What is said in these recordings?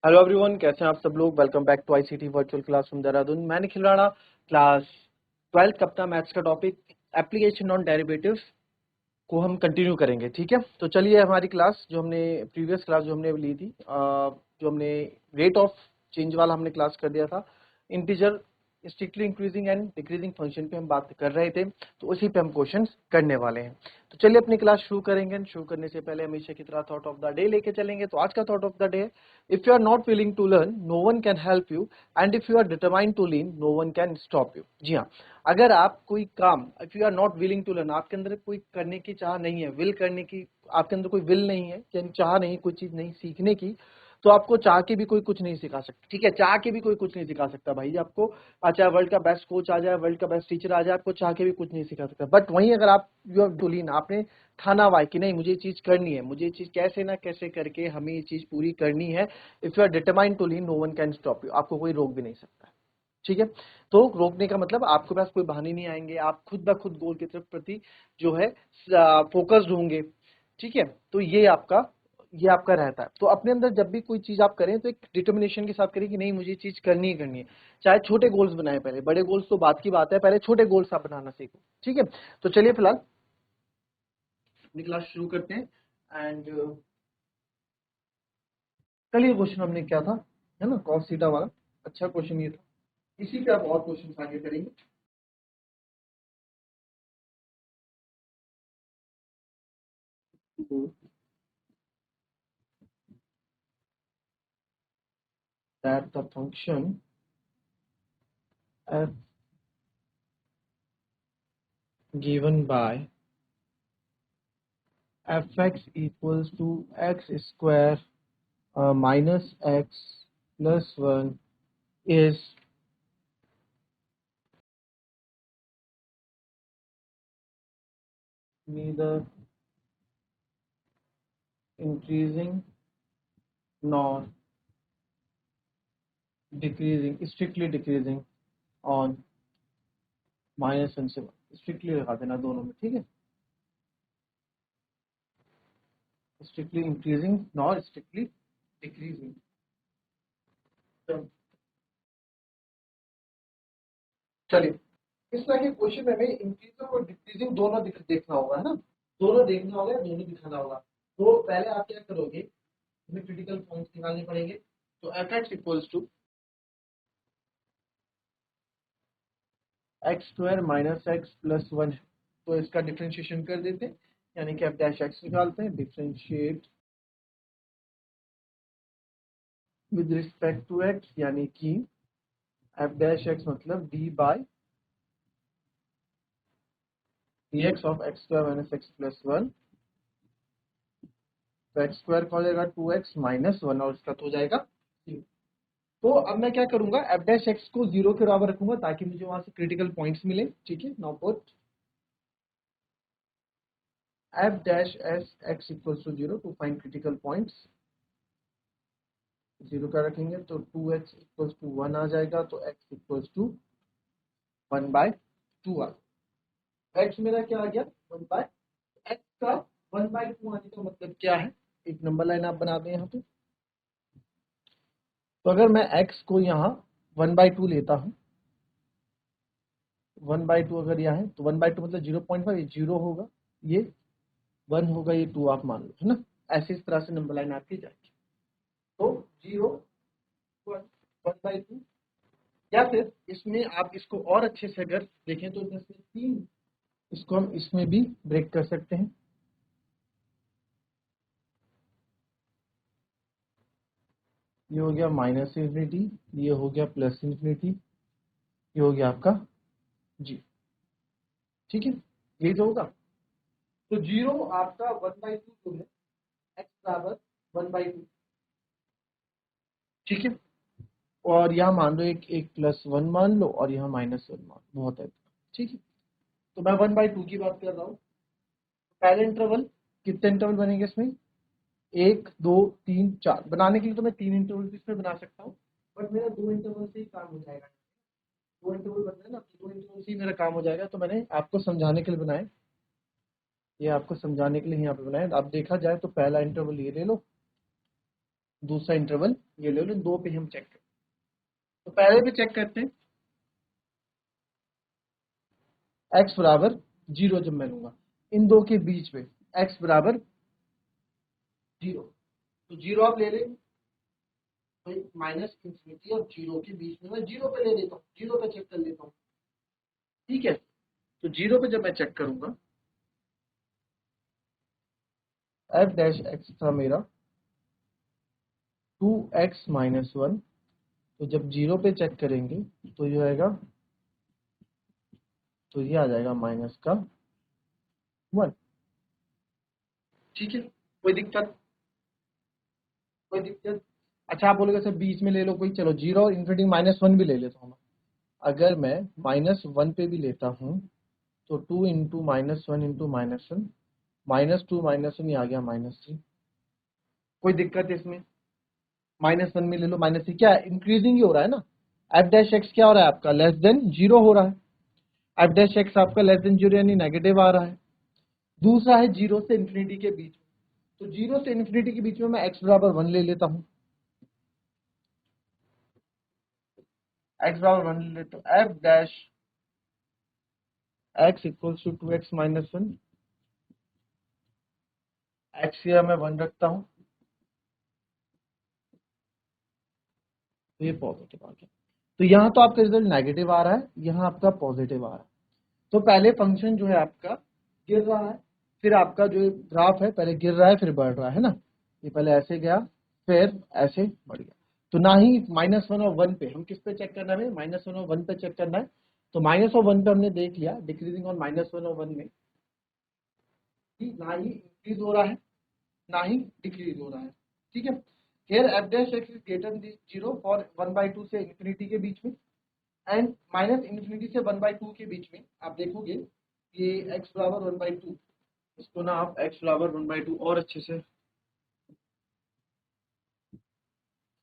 Hello everyone, कैसे हैं आप सब लोग। Welcome back to ICT virtual classroom Dehradun. मैं निखिल राणा, क्लास 12th का अपना मैथ्स का टॉपिक एप्लीकेशन ऑन डेरिवेटिव्स को हम कंटिन्यू करेंगे। ठीक है, तो चलिए हमारी क्लास जो हमने प्रीवियस क्लास जो हमने ली थी, जो हमने रेट ऑफ चेंज वाला हमने क्लास कर दिया था, integer strictly increasing and decreasing function पे हम बात कर रहे थे, तो उसी पे हम क्वेश्चंस करने वाले हैं। तो चलिए अपनी क्लास शुरू करेंगे। शुरू करने से पहले हमेशा की तरह थॉट ऑफ द डे लेके चलेंगे। तो आज का thought of the day, if you are not willing to learn, no one can help you, and if you are determined to learn, no one can stop you. जी हाँ, अगर आप कोई काम, if you are not willing to learn, आपके अंदर कोई करने की चाह नहीं है, विल करने की, आपके अंदर कोई विल नहीं है, यानी चाह नहीं कोई चीज नहीं सीखने की, तो आपको चाह के भी कोई कुछ नहीं सिखा सकता। ठीक है, चाह के भी कोई कुछ नहीं सिखा सकता भाई। आपको चाहे वर्ल्ड का बेस्ट कोच आ जाए, वर्ल्ड का बेस्ट टीचर आ जाए, आपको चाह के भी कुछ नहीं सिखा सकता। बट वहीं अगर आप यू हैव टू लर्न, आपने ठाना हुआ है कि नहीं मुझे ये चीज करनी है, मुझे ये चीज कैसे ना कैसे करके हमें ये चीज पूरी करनी है, if you are determined to learn, no one can stop you. आपको कोई रोक भी नहीं सकता। ठीक है, तो रोकने का मतलब आपके पास कोई बहाने नहीं आएंगे, आप खुद ब खुद गोल की तरफ प्रति जो है फोकस्ड होंगे। ठीक है, तो ये आपका रहता है। तो अपने अंदर जब भी कोई चीज आप करें तो एक डिटर्मिनेशन के साथ करें कि नहीं मुझे ये चीज करनी ही करनी है। चाहे छोटे गोल्स बनाए, पहले बड़े गोल्स तो बात की बात है, पहले छोटे गोल्स आप बनाना सीखो। ठीक है, तो चलिए फिलहाल अपनी क्लास शुरू करते हैं। एंड कल ये क्वेश्चन हमने क्या था, है ना, कॉस थीटा वाला। अच्छा क्वेश्चन ये था, इसी पे आप और क्वेश्चन आगे करेंगे। That the function f given by fx equals to x square minus x plus 1 is neither increasing nor decreasing, strictly decreasing on minus one से वन। स्ट्रिक्टली लगा देना दोनों में। ठीक है, strictly increasing nor strictly decreasing. चलिए, इस तरह के क्वेश्चन में हमें इंक्रीजिंग और डिक्रीजिंग दोनों देखना होगा, है ना, दोनों देखना होगा, दोनों दिखाना होगा। तो पहले आप क्या करोगे, हमें क्रिटिकल पॉइंट्स निकालने पड़ेंगे। तो F X equals to X square minus X plus one, तो इसका डिफ्रेंशिएशन कर देते हैं, यानी कि एफ डैश एक्स निकालते हैं, differentiate with respect to X, यानी कि एफ डैश एक्स मतलब D by D X of X square minus X plus one. तो एक्स स्क्वायर का हो जाएगा टू एक्स माइनस वन, और इसका तो हो जाएगा 0। तो अब मैं क्या करूंगा, एफ डैश एक्स को 0 के बराबर रखूंगा ताकि मुझे वहां से क्रिटिकल पॉइंट्स मिले। ठीक है, now put F dash S X equals to 0 to find critical points. 0 का रखेंगे तो 2x इक्वल्स टू 1 आ जाएगा, तो x इक्वल्स टू 1/2 आ जाएगा। x मेरा क्या आ गया, 1/, x का 1/2 आने का मतलब क्या है, एक नंबर लाइन आप बना दें यहाँ पे। तो अगर मैं x को यहाँ 1/2 लेता हूँ, 1/2 अगर यहाँ है तो 1/2 मतलब 0.5, ये 0 होगा, ये 1 होगा, ये 2 आप मान लो, है ना। ऐसे इस तरह से नंबर लाइन आपकी जाएगी। तो 0, 1, 1/2, या फिर इसमें आप इसको और अच्छे से अगर देखें तो इसमें 3, इसको हम इसमें भी ब्रेक कर सकते हैं। ये हो गया माइनस इंफिनिटी, ये हो गया प्लस इंफिनिटी, ये हो गया आपका जी। ठीक है, ये जो होगा, तो 0 आपका 1/2 जो है, x बराबर 1/2। ठीक है, और यहाँ मान लो एक एक प्लस वन मान लो, और यहाँ माइनस वन मान लो, बहुत है। ठीक है, तो मैं 1/2 की बात कर रहा हूँ। पहले इंटरवल, कितने इंटरवल बनेंगे इसमें, 1 2 3 4 बनाने के लिए तो मैं 3 इंटरवल इसमें बना सकता हूँ, बट मेरा 2 इंटरवल से ही काम हो जाएगा। 2 इंटरवल बनना है ना, 2 इंटरवल से ही मेरा काम हो जाएगा। तो मैंने आपको समझाने के लिए बनाए, ये आपको समझाने के लिए यहाँ पे बनाए। आप देखा जाए तो पहला इंटरवल ये ले लो, दूसरा इंटरवल ये ले लो, 2 पे हम चेक करते हैं। तो पहले पे चेक करते हैं, x बराबर 0 जब मैं लूंगा इन दो के बीच में, x बराबर 0, तो 0 आप ले लेंगे, तो माइनस इंफिनिटी और 0 के बीच में मैं 0 पे ले लेता हूँ, 0 पे चेक कर लेता हूँ। ठीक है, तो 0 पे जब मैं चेक करूंगा, f डैश x था मेरा 2x माइनस 1, तो जब 0 पे चेक करेंगे तो ये आएगा, तो ये आ जाएगा माइनस का 1। ठीक है, कोई दिक्कत, कोई दिक्कत। अच्छा आप बोलोगे सर बीच में ले लो कोई, चलो 0 इंक्लूडिंग -1 भी ले लेता हूँ मैं। अगर मैं -1 पे भी लेता हूँ तो 2 इंटू -1 इंटू -1, -2 -1 ये आ गया -3। कोई दिक्कत है इसमें? -1 में ले लो, -3 क्या इंक्रीजिंग ही हो रहा है ना। एफ डैश एक्स क्या हो रहा है आपका, लेस देन 0 हो रहा है। एफ डैश एक्स आपका लेस देन 0 यानी नेगेटिव आ रहा है। दूसरा है 0 से इन्फिनिटी के बीच में, तो 0 से इन्फिनिटी के बीच में मैं x बराबर 1 ले लेता हूँ, x बराबर 1 ले लेता हूँ। F dash x equals to 2x minus 1, x या मैं 1 रखता हूँ, तो ये पॉजिटिव आ गया। तो यहाँ तो आपका रिजल्ट नेगेटिव आ रहा है, यहाँ आपका पॉजिटिव आ रहा है। तो पहले फंक्शन जो है आपका गिर रहा है, फिर आपका जो ग्राफ है पहले गिर रहा है फिर बढ़ रहा है ना। ये पहले ऐसे गया फिर ऐसे बढ़ गया। तो ना ही -1 और 1 पे, हम किस पे चेक करना है, -1 और 1 पे चेक करना है। तो -1 और 1 पे हमने देख लिया डिक्रीजिंग ऑन -1 और 1 में कि ना ही इंक्रीज हो रहा है ना ही डिक्रीज हो रहा है। ठीक है, here f dash x is greater than 0 for 1/2 से इन्फिनिटी के बीच में, एंड माइनस इन्फिनिटी से 1/2 के बीच में आप देखोगे ये x बराबर 1/2, इसको ना आप x बराबर 1/2 और अच्छे से,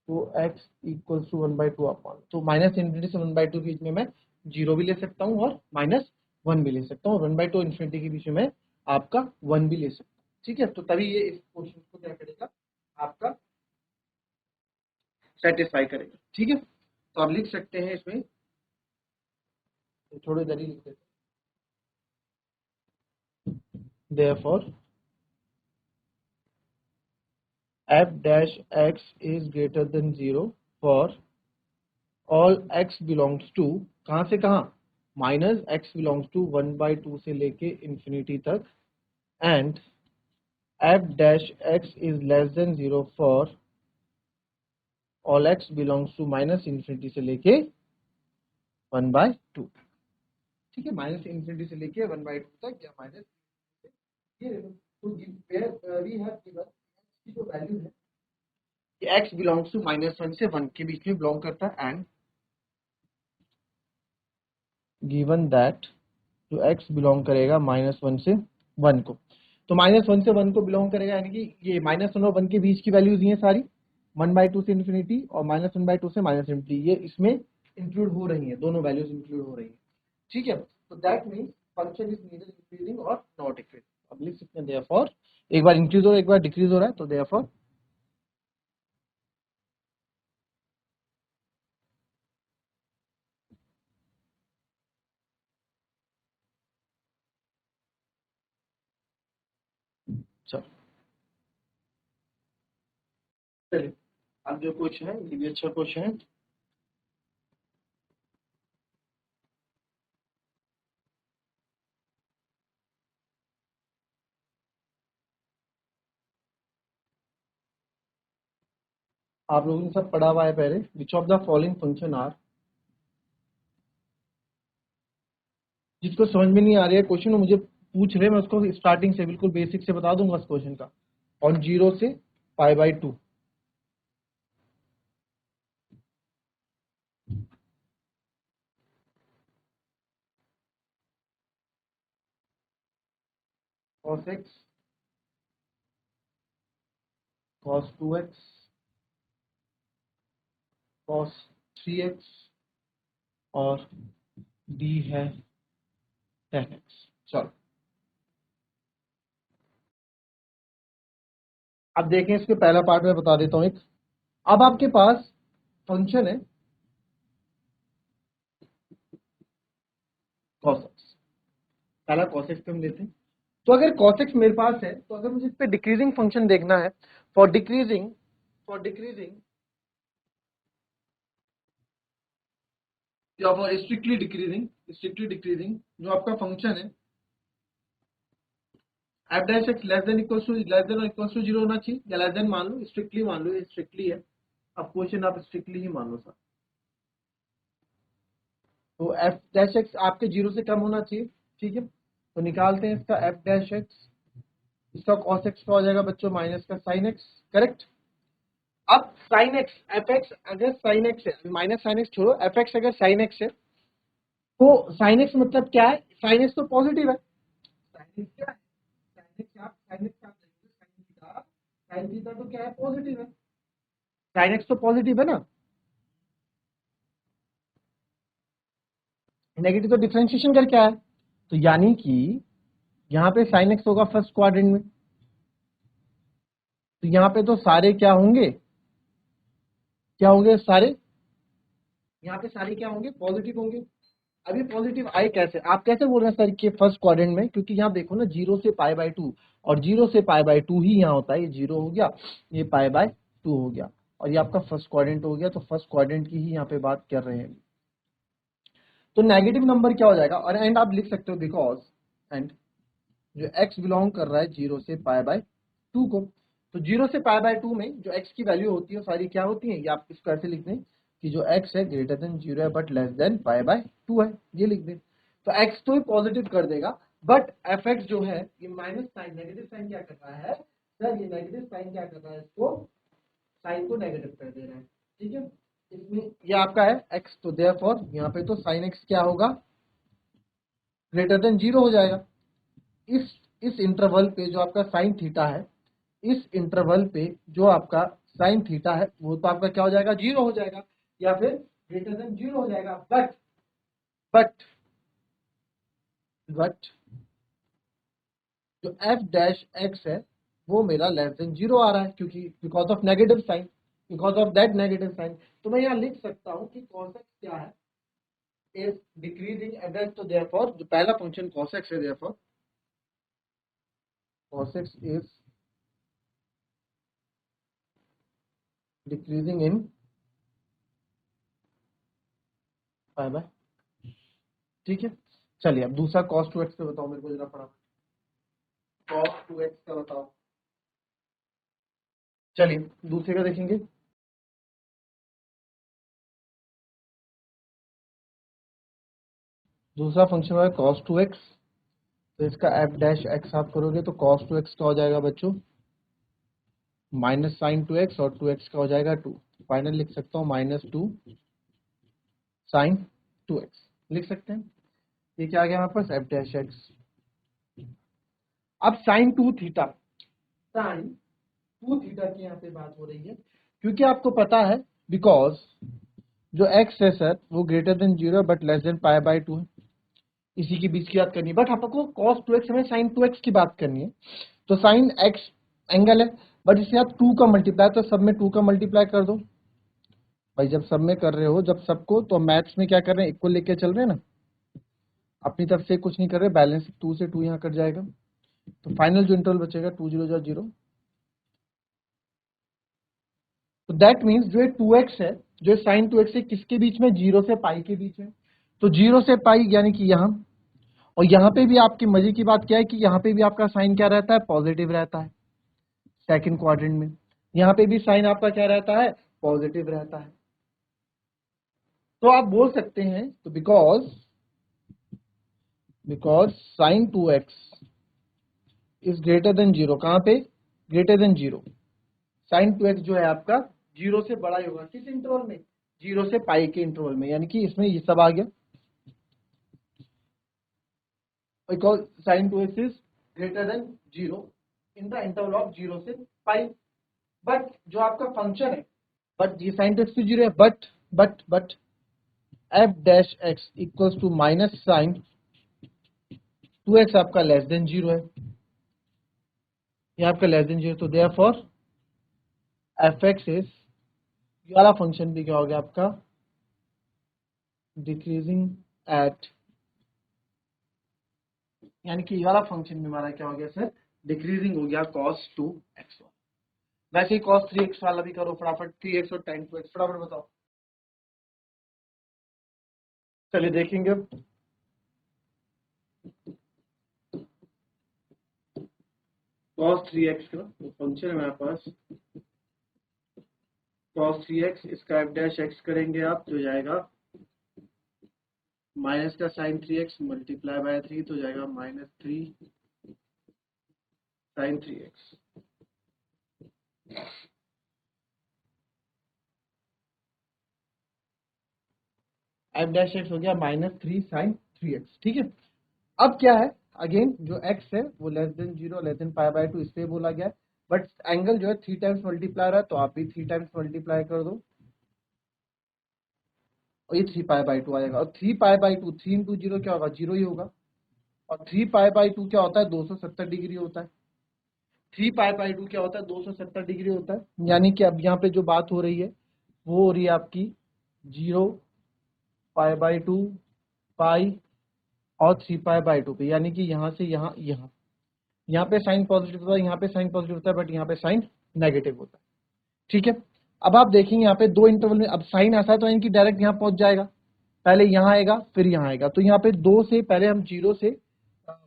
तो x इक्वल्स टू 1/2 आप मान, तो माइनस इन्फिनिटी से 1/2 के बीच में मैं 0 भी ले सकता हूँ और -1 भी ले सकता हूँ, 1/2 इन्फिनिटी के बीच में मैं आपका 1 भी ले सकता हूँ। ठीक है, तो तभी ये इस क्वेश्चन को क्या करेगा, आपका सेटिस्फाई करेगा। ठीक है, तो आप लिख सकते हैं इसमें, तो थोड़ी देर ही लिख देते हैं, therefore f dash x is greater than 0 for all x belongs to, कहाँ से कहाँ, माइनस x belongs to 1/2 से लेके इंफिनिटी तक, and f dash x is less than 0 for all x belongs to minus infinity से लेके 1/2। ठीक है, माइनस इंफिनिटी से लेके 1/2 तक या माइनस, ये तो वी हैव गिवन की जो वैल्यू है कि x बिलोंग्स टू -1 से 1 के बीच में बिलोंग करता है, एंड गिवन दैट जो x बिलोंग करेगा -1 से 1 को, तो -1 से 1 को बिलोंग करेगा, यानी कि ये -1 और 1 के बीच की वैल्यूज ये सारी 1/2 से इन्फिनिटी और -1/2 से माइनस इन्फिनिटी, ये इसमें इंक्लूड हो रही है, दोनों वैल्यूज इंक्लूड हो रही है। ठीक है, तो that means function is neither increasing और नॉट डिक्रीजिंग। अब लिख सकते हैं देयरफॉर, एक बार इंक्रीज हो रहा है एक बार डिक्रीज हो रहा है, तो देयरफॉर चलो, चलिए अब जो क्वेश्चन है ये भी अच्छा क्वेश्चन है। आप लोगों ने सब पढ़ा हुआ है पहले, which of the following function are, जिसको समझ में नहीं आ रही है क्वेश्चन वो मुझे पूछ रहे, मैं उसको स्टार्टिंग से बिल्कुल बेसिक से बता दूंगा उस क्वेश्चन का, ऑन 0 से π/2 cos x cos 2x cos 3x और d है 10x। चलो अब देखें, इसके पहला पार्ट में बता देता हूँ एक, अब आपके पास फंक्शन है cos x, पहला cos x पे हम लेते हैं। तो अगर cos x मेरे पास है, तो अगर मुझे इस पे डिक्रीजिंग फंक्शन देखना है, फॉर डिक्रीजिंग या फॉर स्ट्रिक्टली डिक्रीजिंग जो आपका फंक्शन है F dash x less than और इक्वल टू जीरो होना चाहिए, या लेस देन मान लो, स्ट्रिक्टली मान लो, ये स्ट्रिक्टली है। अब क्वेश्चन आप स्ट्रिक्टली ही मान लो सर। तो एफ डैश एक्स आपके जीरो से कम होना चाहिए, ठीक है। तो निकालते हैं इसका एफ डैश एक्स, इसका कॉस एक्स का हो जाएगा बच्चों माइनस का साइन एक्स, करेक्ट। अब साइन एक्स एफ एक्स अगर साइन एक्स है, माइनस साइन एक्स छोड़ो, एफ एक्स अगर साइन एक्स है, तो साइन एक्स मतलब क्या है, साइन एक्स तो पॉजिटिव है। साइन एक्स क्या है, साइन एक्स आप साइन थीटा तो क्या है, पॉजिटिव है। साइन एक्स तो पॉजिटिव है ना, नेगेटिव तो डिफरेंशिएशन करके आया, तो यानी कि यहाँ पे साइन एक्स होगा फर्स्ट क्वाड्रेंट में, तो यहाँ पे तो सारे क्या होंगे, सारे यहाँ पे सारे क्या होंगे, पॉजिटिव होंगे। अभी पॉजिटिव आए कैसे, आप कैसे बोल रहे हैं सर कि फर्स्ट क्वाड्रेंट में, क्योंकि यहाँ देखो ना 0 से पाई बाय 2, और 0 से पाई बाय 2 ही यहाँ होता है, ये 0 हो गया, ये पाई बाय 2 हो गया, और ये आपका फर्स्ट क्वाड्रेंट हो गया, तो फर्स्ट क्वाड्रेंट की ही यहाँ पे बात कर रहे हैं। तो नेगेटिव नंबर क्या हो जाएगा, और एंड आप लिख सकते हो बिकॉज एंड जो x बिलोंग कर रहा है 0 से पाई बाय 2 को, तो 0 से पाई बाय 2 में जो x की वैल्यू होती है सारी क्या होती है, ये आप इसको ऐसे लिख दें कि जो x है ग्रेटर देन 0 है but less than pi by 2 है, ये लिख दें। तो x तो ही पॉजिटिव कर देगा, बट एफ एक्स जो है ये माइनस साइन, नेगेटिव साइन क्या कर रहा है सर, ये नेगेटिव साइन क्या कर रहा है, इसको साइन को नेगेटिव कर दे रहा है, ठीक है। इसमें ये आपका है x, तो देयरफॉर यहाँ पे तो साइन x क्या होगा, ग्रेटर देन 0 हो जाएगा। इस इंटरवल पे जो आपका साइन थीटा है, इस इंटरवल पे जो आपका साइन थीटा है, वो तो आपका क्या हो जाएगा, 0 हो जाएगा, या फिर ग्रेटर देन 0 हो जाएगा। बट बट जो एफ डैश एक्स है वो मेरा लेस देन 0 आ रहा है, क्योंकि because of negative sign, because of that negative sign, तो मैं यहाँ लिख सकता हूँ कि cos x क्या है, इज डिक्रीजिंग एफ, तो देयरफॉर जो पहला फंक्शन cos x है, therefore cos x is decreasing in pi by, ठीक है। चलिए अब दूसरा cos 2x का बताओ मेरे को जरा पड़ा, cos 2x का बताओ। चलिए दूसरे का देखेंगे। दूसरा फंक्शन है cos 2x, तो इसका f डैश x आप करोगे तो cos 2x का हो जाएगा बच्चों माइनस साइन 2x, और 2x का हो जाएगा 2, फाइनल लिख सकता हूँ -2 साइन 2x लिख सकते हैं। ये क्या आ गया हमारे पास, f डैश x। अब साइन 2 थीटा, साइन 2 थीटा की यहाँ पे बात हो रही है, क्योंकि आपको पता है बिकॉज जो x है सर वो greater than 0 but less than pi by 2 है, इसी के बीच की बात करनी है, बट आपको cos 2x हमें sin 2x की बात करनी है। तो sin x एंगल है, बट इसे आप 2 का मल्टीप्लाई, तो सब में 2 का मल्टीप्लाई कर दो भाई, जब सब में कर रहे हो, जब सबको, तो मैथ्स में क्या कर रहे हैं, इक्वल लेके चल रहे हैं ना, अपनी तरफ से कुछ नहीं कर रहे, बैलेंस 2 से 2 यहाँ कट जाएगा, तो फाइनल जो इंटरवल बचेगा 2 0 0, तो दैट मीन्स जो 2x है, जो साइन 2x है किसके बीच में, 0 से पाई के बीच में, तो 0 से पाई यानी कि यहाँ, और यहाँ पे भी आपकी मजे की बात क्या है कि यहाँ पे भी आपका साइन क्या रहता है, पॉजिटिव रहता है सेकंड क्वाड्रेंट में, यहाँ पे भी साइन आपका क्या रहता है, पॉजिटिव रहता है। तो आप बोल सकते हैं, तो because sign 2x is greater than 0, कहाँ पे, ग्रेटर देन 0, साइन 2x जो है आपका 0 से बड़ा ही होगा, किस इंटरवल में, 0 से पाई के इंटरवल में, यानी कि इसमें ये सब आ गया, because sign 2x is greater than 0 in the interval of 0 से पाई। बट जो आपका फंक्शन है, बट ये साइन 2x 0 है, but F dash X equals to minus sign 2x आपका लेस देन 0 है, ये आपका लेस देन 0, तो देयरफॉर एफ एक्स इज ये वाला फंक्शन भी क्या हो गया आपका डिक्रीजिंग एट, यानी कि ये वाला फंक्शन भी हमारा क्या हो गया सर डिक्रीजिंग हो गया cos 2x वाला। वैसे ही cos 3x वाला भी करो फटाफट, 3x और tan 2x फटाफट बताओ। चलिए देखेंगे cos 3x का फंक्शन है हमारे पास cos 3x, इसका f डैश x करेंगे आप तो जाएगा माइनस का sin 3x मल्टीप्लाई बाय 3 तो जाएगा -3 sin 3x। f dash x हो गया -3 sin 3x। ठीक है, अब क्या है अगेन जो x है वो less than 0 less than pi by 2 इसलिए बोला गया है, बट एंगल जो है 3 टाइम्स मल्टीप्लाई है तो आप भी 3 टाइम्स मल्टीप्लाई कर दो और ये 3 पाई बाय 2 आएगा। और 3 पाई बाय 2 3 इंटू 0 क्या होगा 0 ही होगा, और 3 पाई बाय 2 क्या होता है 270 डिग्री होता है। 3 पाई बाय 2 क्या होता है 270 डिग्री होता है, यानी कि अब यहाँ पे जो बात हो रही है वो हो रही है आपकी 0 पाई बाय 2 पाई और 3 पाई बाय 2 पे, यानी कि यहाँ से यहाँ पे साइन पॉजिटिव होता है, यहाँ पे साइन पॉजिटिव होता है, बट यहाँ पे साइन नेगेटिव होता है। ठीक है, अब आप देखेंगे यहाँ पे दो इंटरवल में अब साइन ऐसा है तो इनकी डायरेक्ट यहाँ पहुंच जाएगा, पहले यहाँ आएगा फिर यहाँ आएगा, तो यहाँ पे 2 से पहले हम 0 से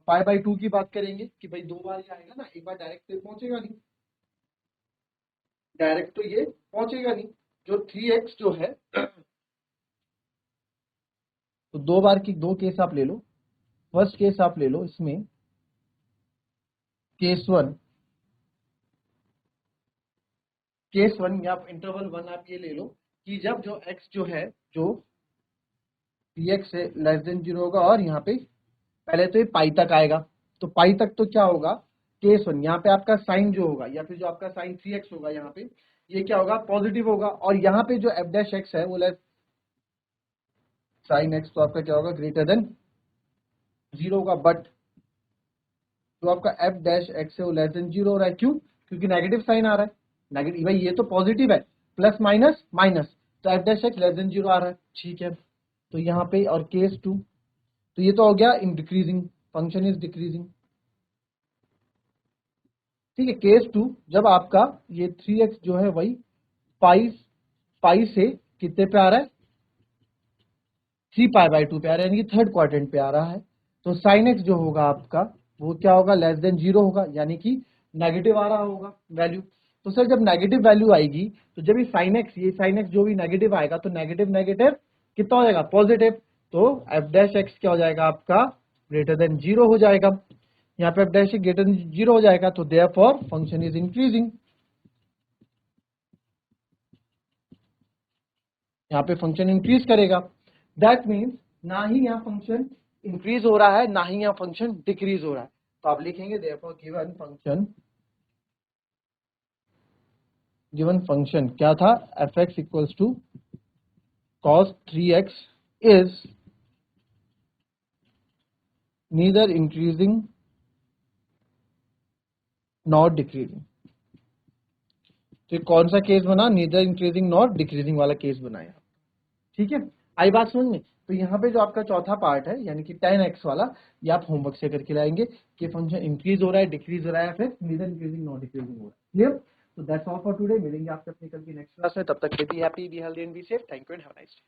पाई बाय 2 की बात करेंगे कि भाई 2 बार ये आएगा ना, एक बार डायरेक्ट तो पहुंचेगा नहीं, डायरेक्ट तो ये पहुंचेगा नहीं। जो 3x जो है तो 2 बार की 2 केस आप ले लो। फर्स्ट केस आप ले लो, इसमें केस 1 या इंटरवल 1 आप ये ले लो कि जब जो x जो है जो px से लेस देन 0 होगा और यहाँ पे पहले तो ये पाई तक आएगा, तो पाई तक तो क्या होगा केस 1 यहाँ पे आपका साइन जो होगा या फिर जो आपका साइन 3x होगा यहाँ पे ये क्या होगा पॉजिटिव होगा, और यहाँ पे जो f डैश x है वो लेस साइन x तो आपका क्या होगा ग्रेटर देन 0 होगा, बट जो आपका f डैश x है वो लेस देन 0 हो रहा है। क्यों? क्योंकि नेगेटिव साइन आ रहा है, नेगेटिव भाई ये तो पॉजिटिव है प्लस माइनस माइनस, तो f dash x less than 0 आ रहा है। ठीक है, तो यहाँ पे और केस 2 तो ये तो हो गया in decreasing, function is decreasing. ठीक है, केस 2 जब आपका ये 3x जो है वही पाई से कितने पे आ रहा है 3 पाई बाय 2 पे आ रहा है, यानी कि थर्ड क्वाड्रेंट पे आ रहा है, तो साइन x जो होगा आपका वो क्या होगा लेस देन 0 होगा, यानी कि नेगेटिव आ रहा होगा वैल्यू। तो सर जब नेगेटिव वैल्यू आएगी तो जब ये साइन एक्स जो भी नेगेटिव आएगा तो नेगेटिव नेगेटिव कितना हो जाएगा पॉजिटिव, तो f डैश x क्या हो जाएगा आपका ग्रेटर देन 0 हो जाएगा। यहाँ पे f डैश ग्रेटर देन 0 हो जाएगा तो देयरफॉर फंक्शन इज इंक्रीजिंग, यहाँ पे फंक्शन इंक्रीज करेगा। दैट मीन्स ना ही यहाँ फंक्शन इंक्रीज हो रहा है ना ही यहाँ फंक्शन डिक्रीज हो रहा है, तो आप लिखेंगे देयरफॉर गिवन फंक्शन क्या था F X equals to cos 3x is neither increasing nor decreasing। तो कौन सा केस बना नीदर इंक्रीजिंग नॉर डिक्रीजिंग वाला केस बनाया। ठीक है, आई बात समझ में। तो यहाँ पे जो आपका चौथा पार्ट है यानी कि 10x वाला ये आप होमवर्क से करके लाएंगे कि फंक्शन इंक्रीज हो रहा है डिक्रीज हो रहा है फिर नीदर इंक्रीजिंग नॉर डिक्रीजिंग हो रहा है। क्लियर? तो दैट्स ऑल फॉर टुडे, मिलेंगे आपसे अपनी कल की नेक्स्ट क्लास में, तब तक के be happy be healthy and be safe. Thank you and have a nice day.